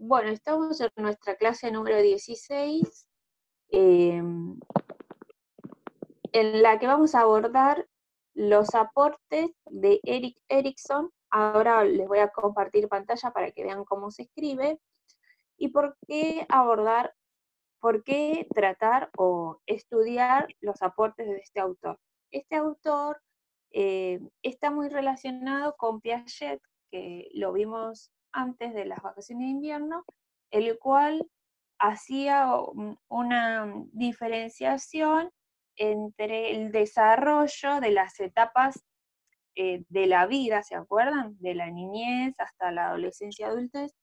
Bueno, estamos en nuestra clase número 16, en la que vamos a abordar los aportes de Erik Erikson. Ahora les voy a compartir pantalla para que vean cómo se escribe y por qué tratar o estudiar los aportes de este autor. Este autor está muy relacionado con Piaget, que lo vimos antes de las vacaciones de invierno, el cual hacía una diferenciación entre el desarrollo de las etapas de la vida, ¿se acuerdan? De la niñez hasta la adolescencia, adultez,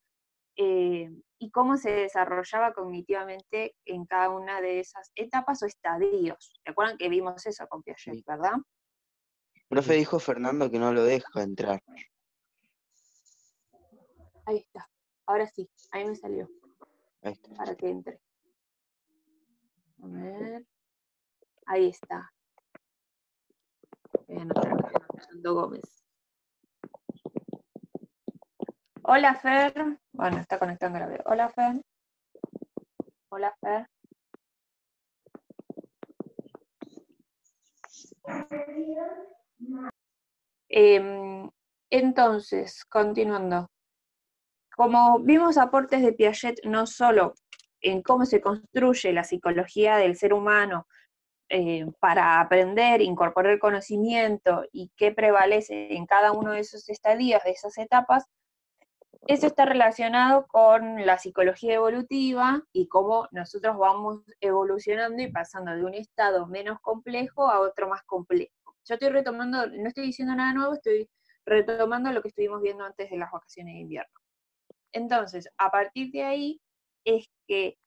y cómo se desarrollaba cognitivamente en cada una de esas etapas o estadios. ¿Se acuerdan que vimos eso con Piaget, Sí. verdad? Profe, dijo Fernando que no lo deja entrar. Ahí está. Ahora sí, ahí me salió. Ahí está. Para que entre. A ver. Ahí está. Voy a anotar acá. Fernando Gómez. Hola, Fer. Bueno, está conectando la veo. Hola, Fer. Hola, Fer. Entonces, continuando. Como vimos aportes de Piaget no solo en cómo se construye la psicología del ser humano para aprender, incorporar conocimiento y qué prevalece en cada uno de esos estadios, de esas etapas, eso está relacionado con la psicología evolutiva y cómo nosotros vamos evolucionando y pasando de un estado menos complejo a otro más complejo. Yo estoy retomando, no estoy diciendo nada nuevo, estoy retomando lo que estuvimos viendo antes de las vacaciones de invierno. Entonces, a partir de ahí es que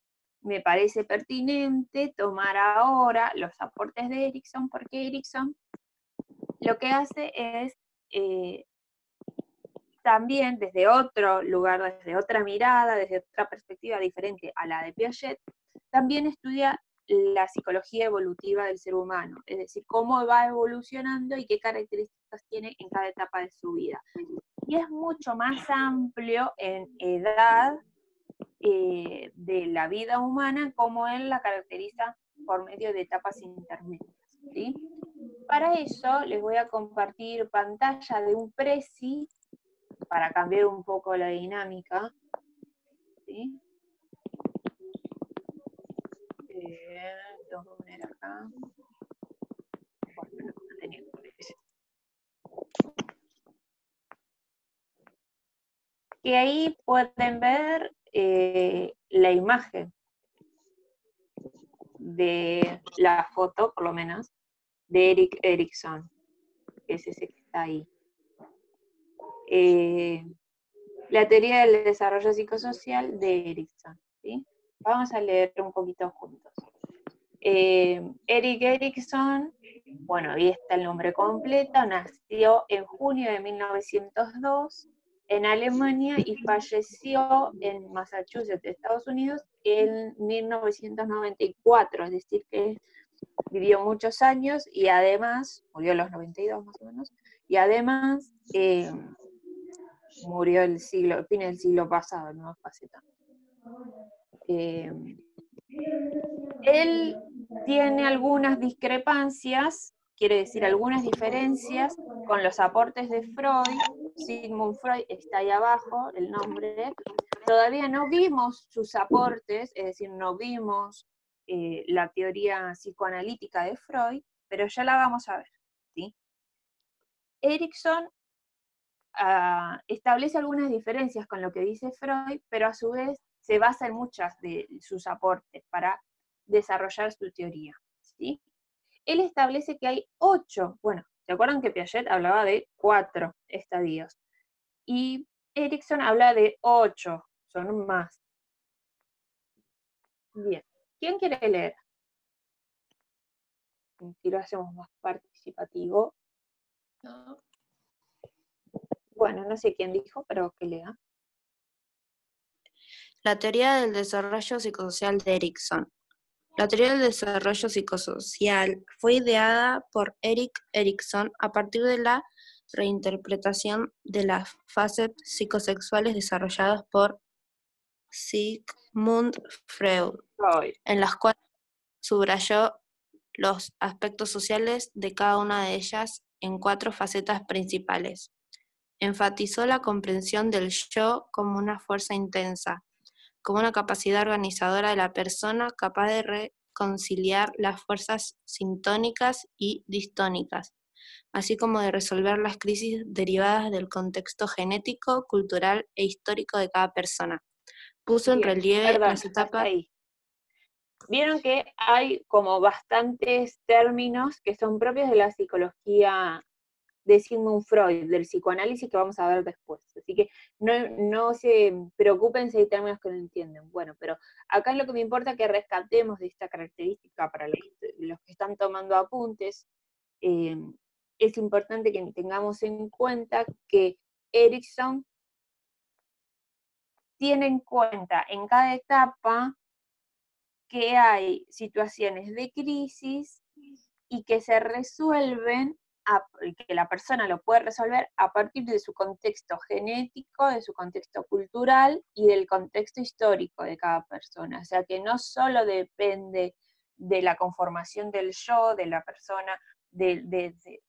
me parece pertinente tomar ahora los aportes de Erikson, porque Erikson lo que hace es también desde otro lugar, desde otra mirada, desde otra perspectiva diferente a la de Piaget, también estudia la psicología evolutiva del ser humano, es decir, cómo va evolucionando y qué características tiene en cada etapa de su vida. Y es mucho más amplio en edad de la vida humana, como él la caracteriza por medio de etapas intermedias, ¿sí? Para eso les voy a compartir pantalla de un Prezi, para cambiar un poco la dinámica, ¿sí? Tengo que poner acá. Bueno, no tenía que poner ese. Y ahí pueden ver la imagen de la foto, por lo menos, de Erik Erikson, que es ese que está ahí. La teoría del desarrollo psicosocial de Erikson, ¿sí? Vamos a leer un poquito juntos. Erik Erikson, bueno, ahí está el nombre completo, nació en junio de 1902 en Alemania y falleció en Massachusetts, Estados Unidos, en 1994, es decir, que vivió muchos años y además, murió a los 92 más o menos, y además murió el fin del siglo pasado, no hace tanto. Él tiene algunas discrepancias, quiere decir algunas diferencias con los aportes de Freud. Sigmund Freud está ahí abajo, el nombre. Todavía no vimos sus aportes, es decir, no vimos la teoría psicoanalítica de Freud, pero ya la vamos a ver, ¿sí? Erikson establece algunas diferencias con lo que dice Freud, pero a su vez se basa en muchas de sus aportes para desarrollar su teoría, ¿sí? Él establece que hay 8, bueno, ¿se acuerdan que Piaget hablaba de 4 estadios? Y Erikson habla de 8, son más. Bien, ¿quién quiere leer? Si lo hacemos más participativo. No. Bueno, no sé quién dijo, pero que lea. La teoría del desarrollo psicosocial de Erikson. La teoría del desarrollo psicosocial fue ideada por Erik Erikson a partir de la reinterpretación de las fases psicosexuales desarrolladas por Sigmund Freud, Freud. en las cuales subrayó los aspectos sociales de cada una de ellas en 4 facetas principales. Enfatizó la comprensión del yo como una fuerza intensa, como una capacidad organizadora de la persona capaz de reconciliar las fuerzas sintónicas y distónicas, así como de resolver las crisis derivadas del contexto genético, cultural e histórico de cada persona. Puso en Bien, relieve perdón, las hasta etapas. ahí. Vieron que hay como bastantes términos que son propios de la psicología de Sigmund Freud, del psicoanálisis, que vamos a ver después. Así que no se preocupen si hay términos que no entienden. Bueno, pero acá lo que me importa es que rescatemos de esta característica para los que están tomando apuntes. Es importante que tengamos en cuenta que Erikson tiene en cuenta en cada etapa que hay situaciones de crisis y que se resuelven, que la persona lo puede resolver a partir de su contexto genético, de su contexto cultural y del contexto histórico de cada persona. O sea que no solo depende de la conformación del yo, de la persona, desde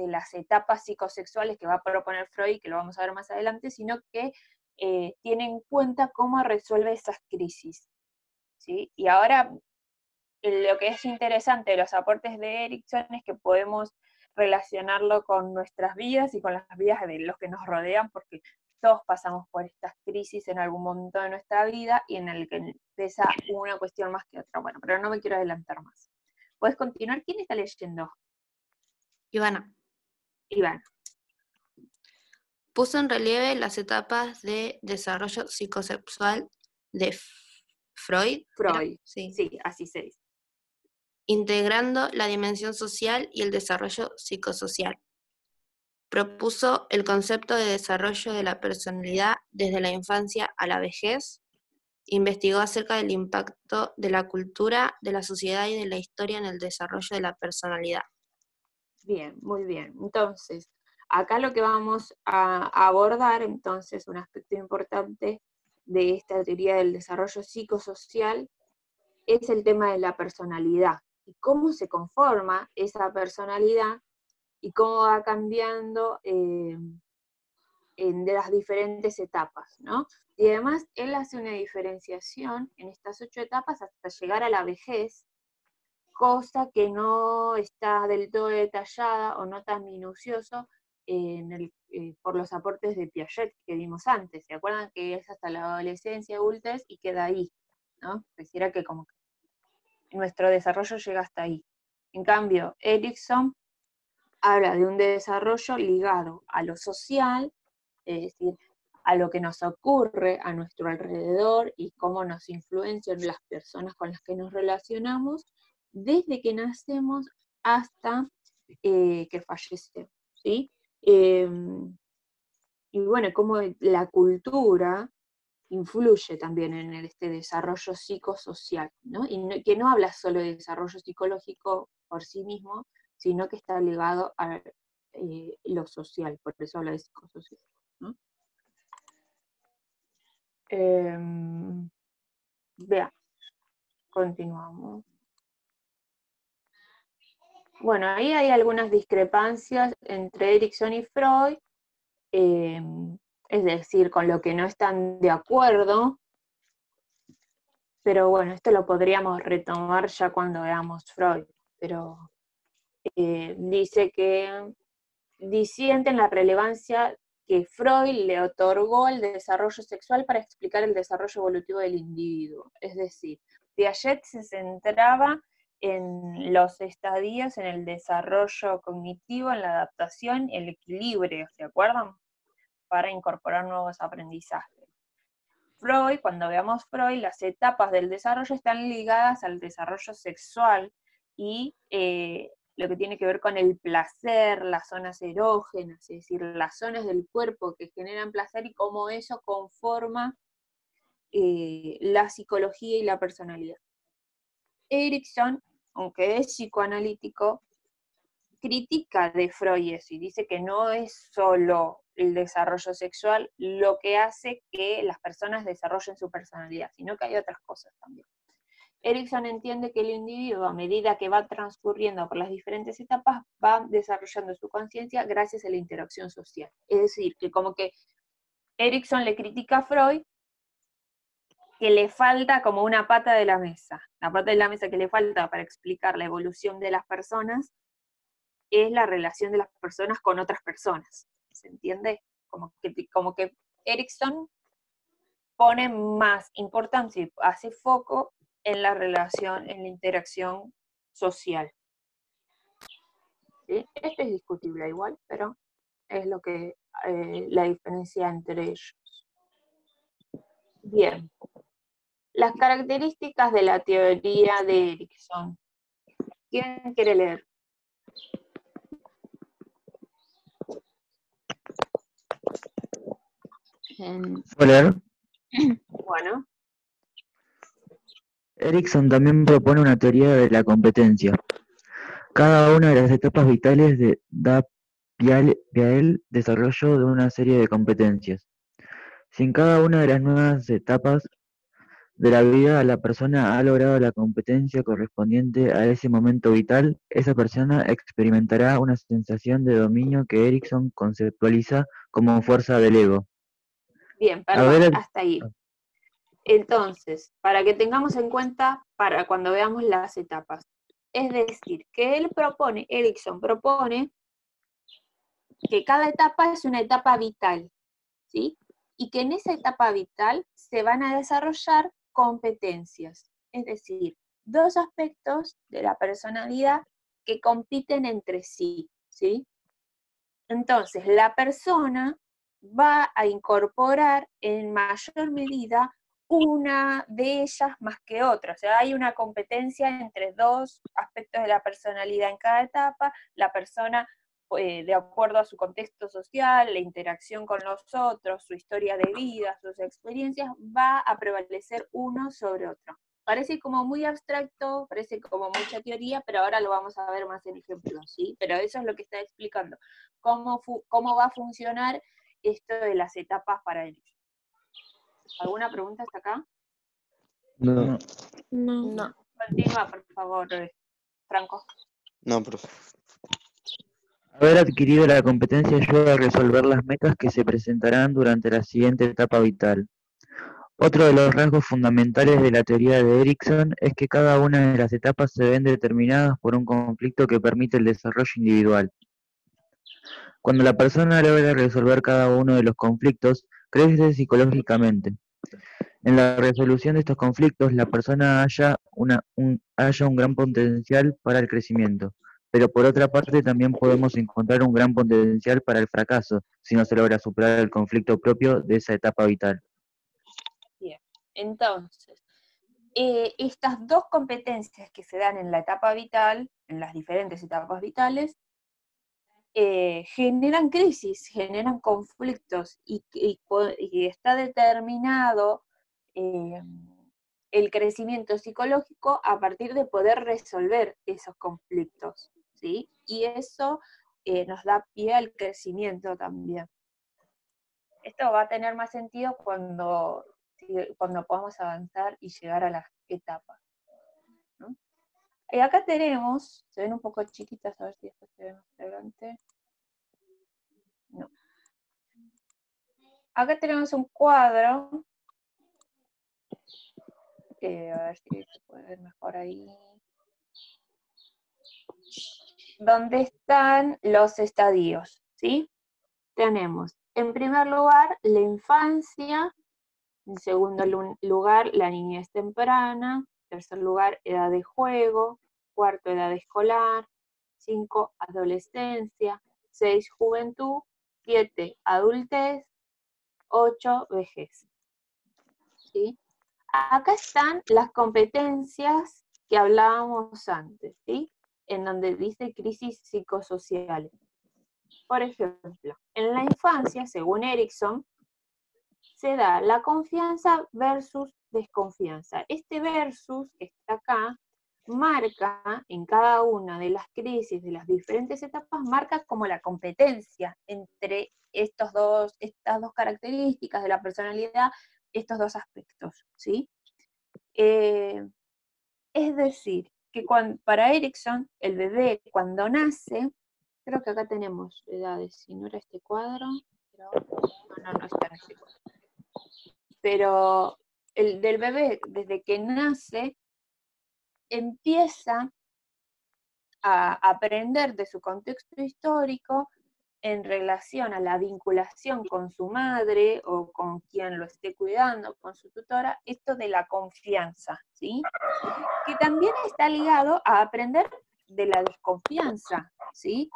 las etapas psicosexuales que va a proponer Freud, que lo vamos a ver más adelante, sino que tiene en cuenta cómo resuelve esas crisis. ¿Sí? Y ahora lo que es interesante de los aportes de Erikson es que podemos relacionarlo con nuestras vidas y con las vidas de los que nos rodean, porque todos pasamos por estas crisis en algún momento de nuestra vida y en el que pesa una cuestión más que otra. Bueno, pero no me quiero adelantar más. ¿Puedes continuar? ¿Quién está leyendo? Ivana. Iván. Puso en relieve las etapas de desarrollo psicosexual de Freud. Freud. Sí. Sí, así se dice. Integrando la dimensión social y el desarrollo psicosocial. Propuso el concepto de desarrollo de la personalidad desde la infancia a la vejez. Investigó acerca del impacto de la cultura, de la sociedad y de la historia en el desarrollo de la personalidad. Bien, muy bien. Entonces, acá lo que vamos a abordar, entonces, un aspecto importante de esta teoría del desarrollo psicosocial es el tema de la personalidad y cómo se conforma esa personalidad y cómo va cambiando de las diferentes etapas, ¿no? Y además él hace una diferenciación en estas 8 etapas hasta llegar a la vejez, cosa que no está del todo detallada o no tan minucioso por los aportes de Piaget que vimos antes. ¿Se acuerdan que es hasta la adolescencia, adultez y queda ahí? ¿No? Pareciera que como que nuestro desarrollo llega hasta ahí. En cambio, Erikson habla de un desarrollo ligado a lo social, es decir, a lo que nos ocurre a nuestro alrededor y cómo nos influencian las personas con las que nos relacionamos, desde que nacemos hasta que fallecemos, ¿sí? Y bueno, cómo la cultura influye también en este desarrollo psicosocial, ¿no? Y que no habla solo de desarrollo psicológico por sí mismo, sino que está ligado a lo social, por eso habla de psicosocial, ¿no? Veamos, continuamos. Bueno, ahí hay algunas discrepancias entre Erikson y Freud, es decir, con lo que no están de acuerdo, pero bueno, esto lo podríamos retomar ya cuando veamos Freud, pero dice que disienten la relevancia que Freud le otorgó al desarrollo sexual para explicar el desarrollo evolutivo del individuo. Es decir, Piaget se centraba en los estadios, en el desarrollo cognitivo, en la adaptación, el equilibrio, ¿se acuerdan? Para incorporar nuevos aprendizajes. Freud, cuando veamos Freud, las etapas del desarrollo están ligadas al desarrollo sexual y lo que tiene que ver con el placer, las zonas erógenas, es decir, las zonas del cuerpo que generan placer y cómo eso conforma la psicología y la personalidad. Erikson, aunque es psicoanalítico, critica de Freud eso y dice que no es solo el desarrollo sexual lo que hace que las personas desarrollen su personalidad, sino que hay otras cosas también. Erikson entiende que el individuo, a medida que va transcurriendo por las diferentes etapas, va desarrollando su conciencia gracias a la interacción social. Es decir, que como que Erikson le critica a Freud que le falta como una pata de la mesa. La pata de la mesa que le falta para explicar la evolución de las personas es la relación de las personas con otras personas. ¿Se entiende? Como que Erikson pone más importancia y hace foco en la relación, en la interacción social. ¿Sí? Esto es discutible igual, pero es lo que la diferencia entre ellos. Bien. Las características de la teoría de Erikson. ¿Quién quiere leer? Hola. Bueno. Erikson también propone una teoría de la competencia. Cada una de las etapas vitales da pie al desarrollo de una serie de competencias. Si en cada una de las nuevas etapas de la vida la persona ha logrado la competencia correspondiente a ese momento vital, esa persona experimentará una sensación de dominio que Erikson conceptualiza como fuerza del ego. Bien, A perdón, ver, hasta ahí. Entonces, para que tengamos en cuenta para cuando veamos las etapas. Es decir, que Erikson propone que cada etapa es una etapa vital, ¿sí? Y que en esa etapa vital se van a desarrollar competencias, es decir, dos aspectos de la personalidad que compiten entre sí, ¿sí? Entonces, la persona va a incorporar en mayor medida una de ellas más que otra. O sea, hay una competencia entre dos aspectos de la personalidad en cada etapa. La persona, de acuerdo a su contexto social, la interacción con los otros, su historia de vida, sus experiencias, va a prevalecer uno sobre otro. Parece como muy abstracto, parece como mucha teoría, pero ahora lo vamos a ver más en ejemplos, ¿sí? Pero eso es lo que está explicando. ¿Cómo va a funcionar esto de las etapas para ellos? ¿Alguna pregunta hasta acá? no. No. Continúa, por favor, Franco. No, profe. Haber adquirido la competencia ayuda a resolver las metas que se presentarán durante la siguiente etapa vital. Otro de los rasgos fundamentales de la teoría de Erikson es que cada una de las etapas se ven determinadas por un conflicto que permite el desarrollo individual. Cuando la persona logra resolver cada uno de los conflictos, crece psicológicamente. En la resolución de estos conflictos, la persona halla un gran potencial para el crecimiento, pero por otra parte también podemos encontrar un gran potencial para el fracaso si no se logra superar el conflicto propio de esa etapa vital. Bien, entonces, estas dos competencias que se dan en la etapa vital, en las diferentes etapas vitales, generan crisis, generan conflictos y está determinado el crecimiento psicológico a partir de poder resolver esos conflictos, ¿sí? Y eso nos da pie al crecimiento también. Esto va a tener más sentido cuando podamos avanzar y llegar a las etapas, ¿no? Y acá tenemos, se ven un poco chiquitas, a ver si después se ven más adelante. No. Acá tenemos un cuadro, a ver si se puede ver mejor ahí, donde están los estadios, ¿sí? Tenemos, en primer lugar, la infancia, en segundo lugar, la niñez temprana, en tercer lugar, edad de juego, cuarto, edad escolar, 5, adolescencia, 6, juventud, 7, adultez, 8, vejez, ¿sí? Acá están las competencias que hablábamos antes, ¿sí? En donde dice crisis psicosociales. Por ejemplo, en la infancia, según Erikson, se da la confianza versus desconfianza. Este versus que está acá marca en cada una de las crisis, de las diferentes etapas, marca como la competencia entre estas dos características de la personalidad, estos dos aspectos, ¿sí? Es decir, que para Erikson, el bebé cuando nace, creo que acá tenemos edades, si no era este cuadro, pero no está en este cuadro. Pero el del bebé, desde que nace, empieza a aprender de su contexto histórico en relación a la vinculación con su madre o con quien lo esté cuidando, con su tutora, esto de la confianza, ¿sí? Que también está ligado a aprender de la desconfianza, ¿sí?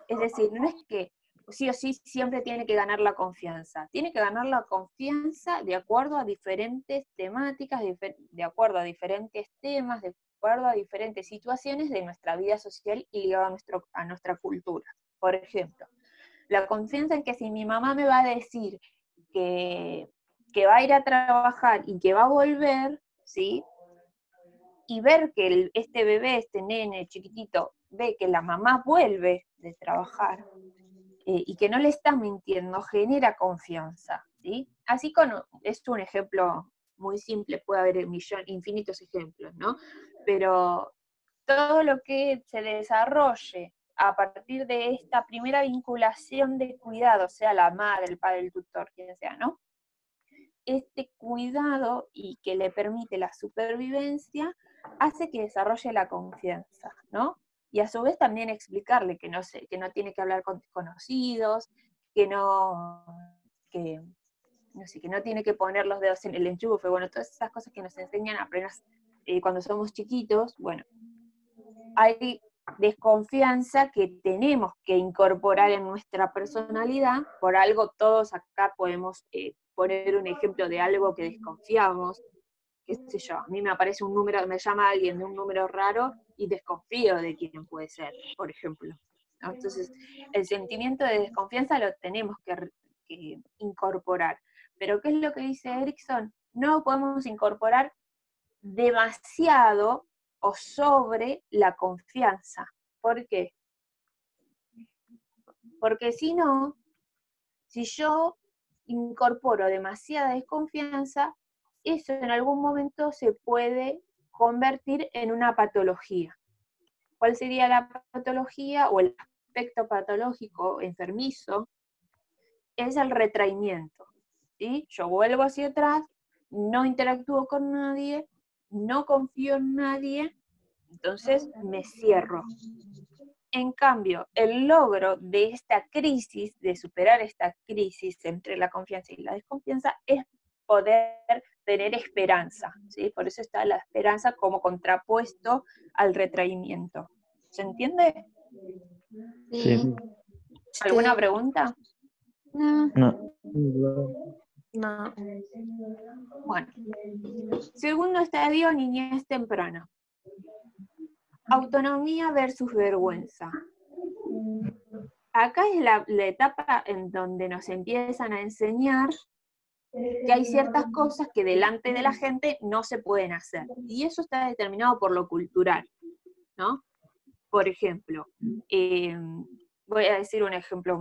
Es decir, no es que sí o sí siempre tiene que ganar la confianza, tiene que ganar la confianza de acuerdo a diferentes temáticas, de acuerdo a diferentes temas, de acuerdo a diferentes situaciones de nuestra vida social y ligado a nuestra cultura. Por ejemplo, la confianza en que si mi mamá me va a decir que va a ir a trabajar y que va a volver, ¿sí? Y ver que este bebé, este nene chiquitito, ve que la mamá vuelve de trabajar y que no le está mintiendo, genera confianza, ¿sí? Así es un ejemplo muy simple, puede haber infinitos ejemplos, ¿no? Pero todo lo que se desarrolle a partir de esta primera vinculación de cuidado, sea la madre, el padre, el tutor, quien sea, ¿no? Este cuidado y que le permite la supervivencia hace que desarrolle la confianza, ¿no? Y a su vez también explicarle que no tiene que hablar con desconocidos, que no tiene que poner los dedos en el enchufe, bueno, todas esas cosas que nos enseñan apenas cuando somos chiquitos, bueno, hay desconfianza que tenemos que incorporar en nuestra personalidad, por algo todos acá podemos poner un ejemplo de algo que desconfiamos, qué sé yo, a mí me aparece un número, me llama alguien de un número raro y desconfío de quién puede ser, por ejemplo, ¿no? Entonces, el sentimiento de desconfianza lo tenemos que incorporar. Pero ¿qué es lo que dice Erikson? No podemos incorporar demasiado o sobre la confianza. ¿Por qué? Porque si no, si yo incorporo demasiada desconfianza, eso en algún momento se puede convertir en una patología. ¿Cuál sería la patología o el aspecto patológico enfermizo? Es el retraimiento, ¿sí? Yo vuelvo hacia atrás, no interactúo con nadie, no confío en nadie, entonces me cierro. En cambio, el logro de esta crisis, de superar esta crisis entre la confianza y la desconfianza, es poder tener esperanza, ¿sí? Por eso está la esperanza como contrapuesto al retraimiento. ¿Se entiende? Sí. ¿Alguna pregunta? No. No. Bueno. Segundo estadio, niñez temprana. Autonomía versus vergüenza. Acá es la etapa en donde nos empiezan a enseñar que hay ciertas cosas que delante de la gente no se pueden hacer. Y eso está determinado por lo cultural, ¿no? Por ejemplo, voy a decir un ejemplo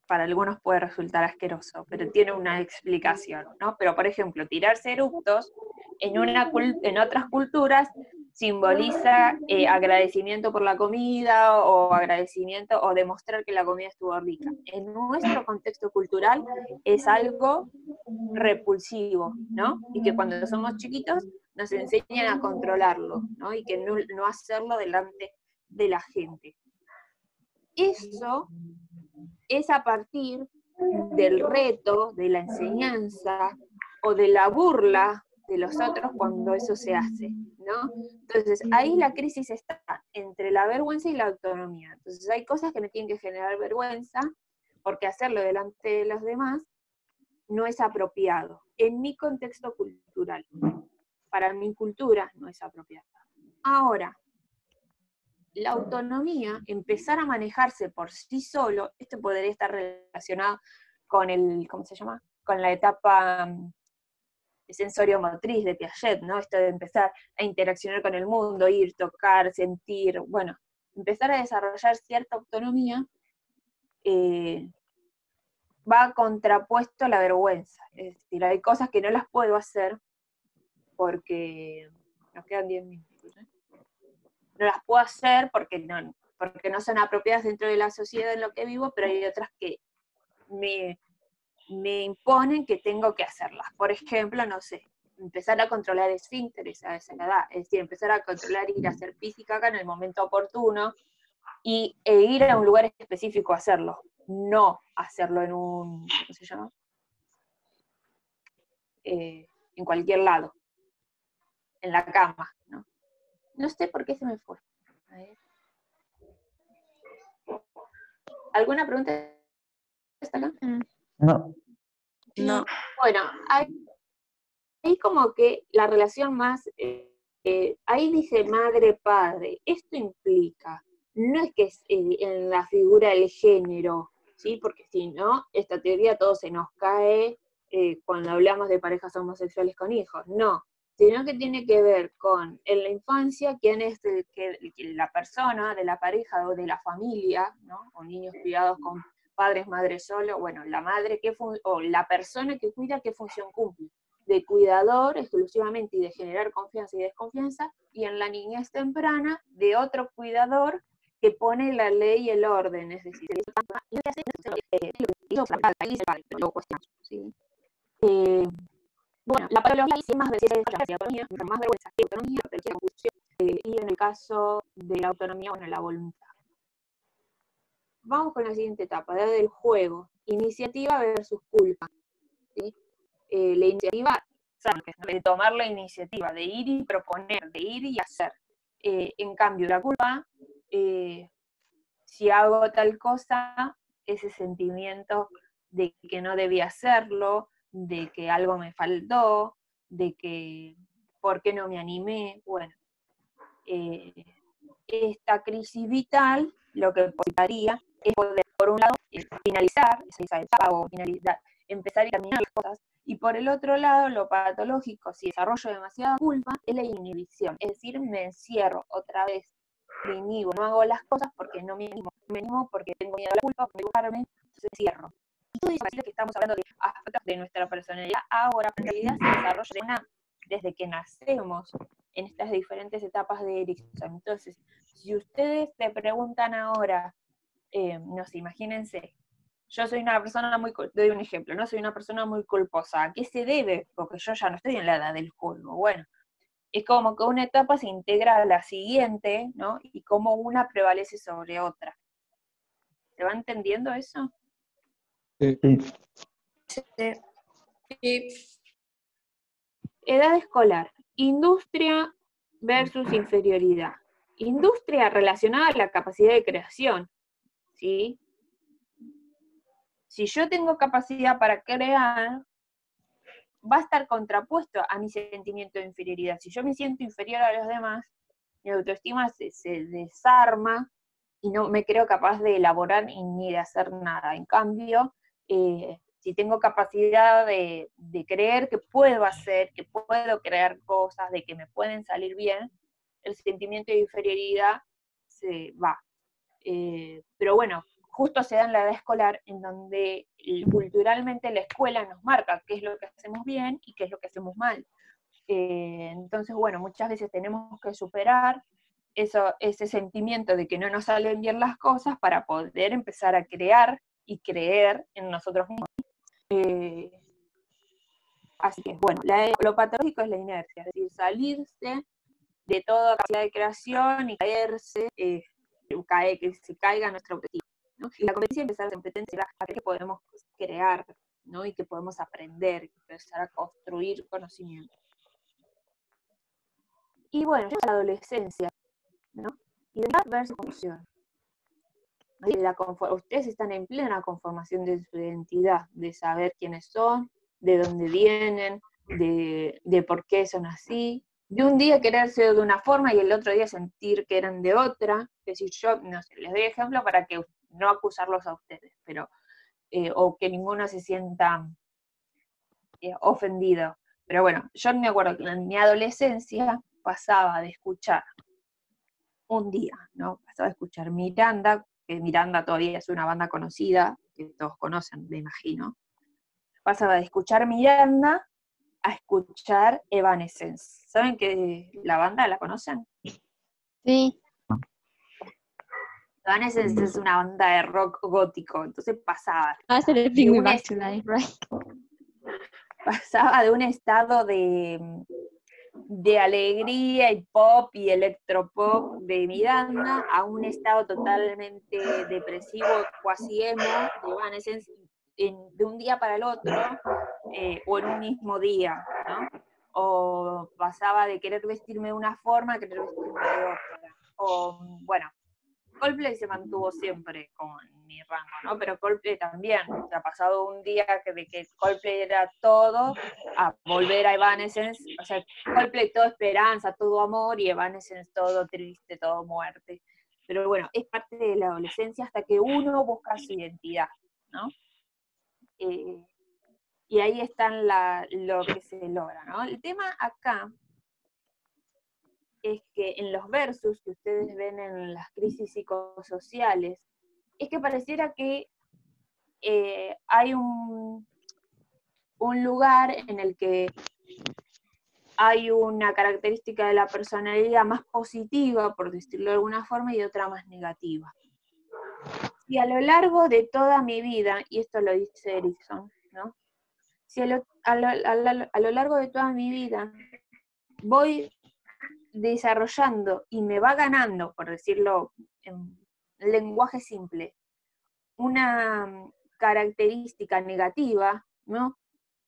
para algunos puede resultar asqueroso, pero tiene una explicación, ¿no? Pero, por ejemplo, tirarse eructos en otras culturas simboliza agradecimiento por la comida o agradecimiento o demostrar que la comida estuvo rica. En nuestro contexto cultural es algo repulsivo, ¿no? Y que cuando somos chiquitos nos enseñan a controlarlo, ¿no? Y que no hacerlo delante de la gente. Eso es a partir del reto, de la enseñanza o de la burla de los otros cuando eso se hace, ¿no? Entonces, ahí la crisis está entre la vergüenza y la autonomía. Entonces, hay cosas que me tienen que generar vergüenza, porque hacerlo delante de los demás no es apropiado. En mi contexto cultural, para mi cultura, no es apropiado. Ahora, la autonomía, empezar a manejarse por sí solo, esto podría estar relacionado con ¿cómo se llama? Con la etapa sensorio-motriz de Piaget, ¿no? Esto de empezar a interaccionar con el mundo, ir, tocar, sentir, bueno, empezar a desarrollar cierta autonomía, va contrapuesto a la vergüenza. Es decir, hay cosas que no las puedo hacer porque nos quedan 10 minutos. No las puedo hacer porque no son apropiadas dentro de la sociedad en lo que vivo, pero hay otras que me imponen que tengo que hacerlas. Por ejemplo, no sé, empezar a controlar esfínteres a esa edad, es decir, empezar a controlar ir a hacer pis y caca en el momento oportuno, e ir a un lugar específico a hacerlo, no hacerlo en un, ¿cómo se llama? En cualquier lado, en la cama, ¿no? No sé por qué se me fue. A ver. ¿Alguna pregunta hasta acá? No. No. Bueno, hay como que la relación más, ahí dice madre-padre, esto implica, no es que es en la figura del género, ¿sí? Porque si no, esta teoría todo se nos cae cuando hablamos de parejas homosexuales con hijos, no, sino que tiene que ver con, en la infancia, quién es la persona de la pareja o de la familia, ¿no? O niños criados con padres, madres solo, bueno, la madre o la persona que cuida, ¿qué función cumple? De cuidador exclusivamente y de generar confianza y desconfianza, y en la niñez temprana, de otro cuidador que pone la ley y el orden, es decir, bueno, la patología sí más veces es la autonomía, más vergüenza que autonomía, y en el caso de la autonomía, bueno, la voluntad. Vamos con la siguiente etapa, la del juego, iniciativa versus culpa, ¿sí? La iniciativa, de tomar la iniciativa, de ir y proponer, de ir y hacer. En cambio, la culpa, si hago tal cosa, ese sentimiento de que no debía hacerlo, de que algo me faltó, de que por qué no me animé, bueno. Esta crisis vital lo que podría es poder, por un lado, finalizar esa etapa o empezar y terminar las cosas, y por el otro lado, lo patológico, si desarrollo demasiada culpa, es la inhibición, es decir, me encierro otra vez, me inhibo, no hago las cosas porque no me animo porque tengo miedo a la culpa, porque buscarme, entonces cierro. Y todo eso que estamos hablando de aspectos de nuestra personalidad, ahora en realidad se desarrolla desde que nacemos, en estas diferentes etapas de Erikson. Entonces, si ustedes te preguntan ahora, no sé, imagínense, yo soy una persona doy un ejemplo, no soy una persona muy culposa, ¿a qué se debe? Porque yo ya no estoy en la edad del juego. Bueno, es como que una etapa se integra a la siguiente, ¿no? Y como una prevalece sobre otra. ¿Se va entendiendo eso? Sí. Edad escolar, industria versus inferioridad. Industria relacionada a la capacidad de creación, ¿sí? Si yo tengo capacidad para crear, va a estar contrapuesto a mi sentimiento de inferioridad. Si yo me siento inferior a los demás, mi autoestima se desarma y no me creo capaz de elaborar ni de hacer nada. En cambio, si tengo capacidad de creer que puedo hacer, que puedo crear cosas, de que me pueden salir bien, el sentimiento de inferioridad se va. Pero bueno, justo se da en la edad escolar, en donde culturalmente la escuela nos marca qué es lo que hacemos bien y qué es lo que hacemos mal. Entonces, bueno, muchas veces tenemos que superar ese sentimiento de que no nos salen bien las cosas para poder empezar a crear y creer en nosotros mismos. Así que, bueno, lo patológico es la inercia, es decir, salirse de toda capacidad de creación y caerse, que se caiga nuestro objetivo, ¿no? Y la competencia empezar a competencia a que podemos crear, ¿no? Y que podemos aprender, empezar a construir conocimiento. Y bueno, ya la adolescencia, ¿no? Identidad versus confusión. Ustedes están en plena conformación de su identidad, de saber quiénes son, de dónde vienen, de por qué son así, de un día querer ser de una forma y el otro día sentir que eran de otra. Es decir, yo, no sé, les doy ejemplo para que no acusarlos a ustedes, pero o que ninguno se sienta ofendido. Pero bueno, yo me acuerdo que en mi adolescencia pasaba de escuchar un día, ¿no? Pasaba de escuchar Miranda, que Miranda todavía es una banda conocida, que todos conocen, me imagino. Pasaba de escuchar Miranda a escuchar Evanescence. ¿Saben que la banda la conocen? Sí. Evanescence es una banda de rock gótico, entonces pasaba Everything de we un, back to life, right? pasaba de un estado de alegría y pop y electropop de Miranda a un estado totalmente depresivo, cuasi emo, de Evanescence, de un día para el otro, o en un mismo día, ¿no? O pasaba de querer vestirme de una forma a querer vestirme de otra. O, bueno, Coldplay se mantuvo siempre como en mi rango, ¿no? Pero Coldplay también, se ha pasado un día de que Coldplay era todo, a volver a Evanescence, o sea, Coldplay todo esperanza, todo amor, y Evanescence todo triste, todo muerte. Pero bueno, es parte de la adolescencia hasta que uno busca su identidad, ¿no? Y ahí están lo que se logra, ¿no? El tema acá es que en los versus que ustedes ven en las crisis psicosociales, es que pareciera que hay un lugar en el que hay una característica de la personalidad más positiva, por decirlo de alguna forma, y otra más negativa. Si a lo largo de toda mi vida, y esto lo dice Erikson, ¿no? Si a lo largo de toda mi vida voy desarrollando y me va ganando, por decirlo en lenguaje simple, una característica negativa, ¿no?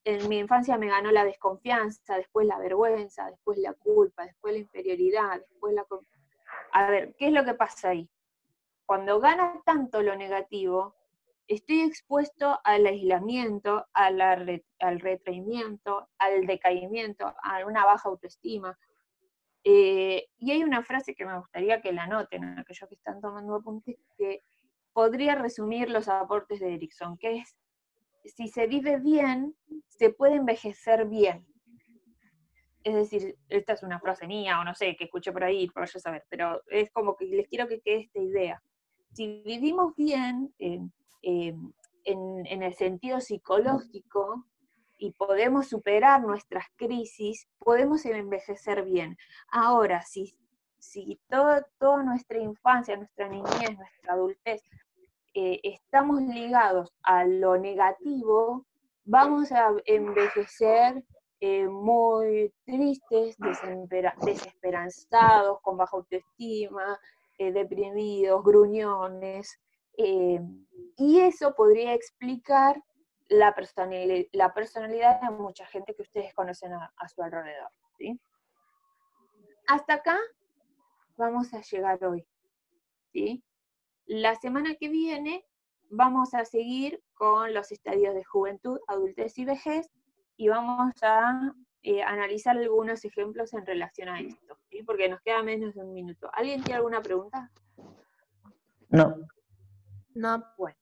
En mi infancia me ganó la desconfianza, después la vergüenza, después la culpa, después la inferioridad, después la... A ver, ¿qué es lo que pasa ahí? Cuando gana tanto lo negativo, estoy expuesto al aislamiento, al retraimiento, al decaimiento, a una baja autoestima. Y hay una frase que me gustaría que la anoten, aquellos que están tomando apuntes, que podría resumir los aportes de Erikson, que es: si se vive bien, se puede envejecer bien. Es decir, esta es una frase mía, o no sé, que escuché por ahí, por yo saber, pero es como que les quiero que quede esta idea. Si vivimos bien, en el sentido psicológico, y podemos superar nuestras crisis, podemos envejecer bien. Ahora, si toda nuestra infancia, nuestra niñez, nuestra adultez, estamos ligados a lo negativo, vamos a envejecer muy tristes, desesperanzados, con baja autoestima, deprimidos, gruñones, y eso podría explicar la personalidad de mucha gente que ustedes conocen a su alrededor, ¿sí? Hasta acá vamos a llegar hoy, ¿sí? La semana que viene vamos a seguir con los estadios de juventud, adultez y vejez, y vamos a analizar algunos ejemplos en relación a esto, ¿sí? Porque nos queda menos de un minuto. ¿Alguien tiene alguna pregunta? No. No, Bueno,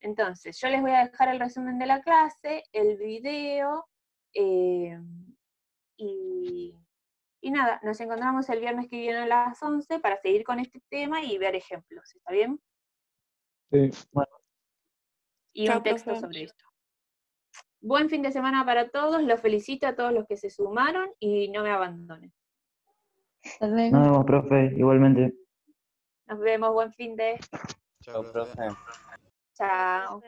entonces yo les voy a dejar el resumen de la clase, el video, y nada, nos encontramos el viernes que viene a las 11 para seguir con este tema y ver ejemplos, ¿está bien? Sí. Bueno, Y Chao, un texto profe. sobre esto. Buen fin de semana para todos, los felicito a todos los que se sumaron y no me abandonen. Hasta luego. nos vemos, profe, igualmente. Nos vemos, buen fin de... Chao, profe. Chao.